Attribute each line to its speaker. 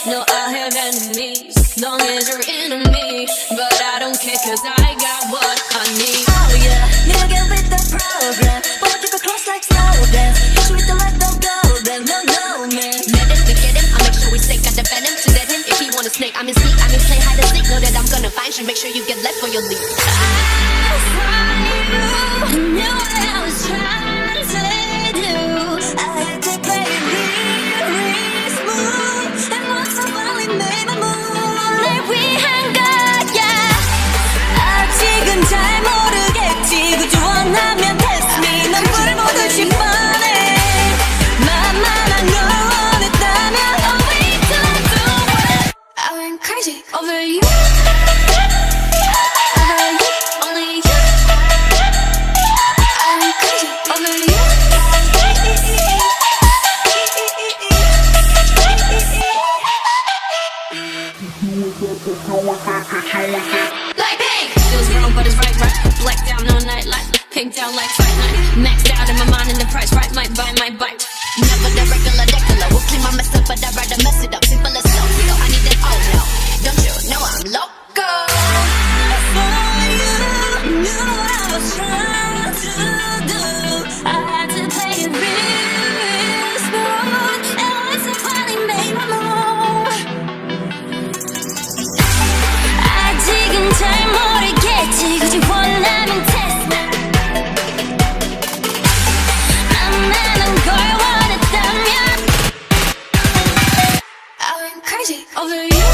Speaker 1: No, I have enemies, long as you're into me. But I don't care cause I got what I need.
Speaker 2: Oh yeah, never get with the program. But I keep it close like slow dance. Hit you with the let go golden, no man.
Speaker 1: Let him, we get him, I make sure we stay got the venom to let him. If he wanna snake, I'm in sneak, I'm in play hide and seek. Know that I'm gonna find you, make sure you get left for your leave.
Speaker 2: I saw you, knew what I was trying to do. I had to play it real smooth. And once I finally made my move, 날 위한 거야. 아직은 잘 모르겠지. 그저 원하면 test me. 난 불을 보듯이 뻔해. 만만한 걸 원했다면 oh wait till I do it. I went crazy over you.
Speaker 1: BLACKPINK feels wrong, but it's right. Blacked out no night light, pinked out like Fright Night. Maxed out in my mind and the price right. Might buy, might bite. Never the regular decular. Will clean my mess up, but I'd rather mess it up. Simple as so. I need it all now. Don't you know I'm loco?
Speaker 2: I saw you, knew what I was trying to do. I had to play it real smooth. And once I finally made my move, 아직은 잘 모르겠지. 굳이 원하면 test me. 만만한 걸 원했다면 I went crazy over you.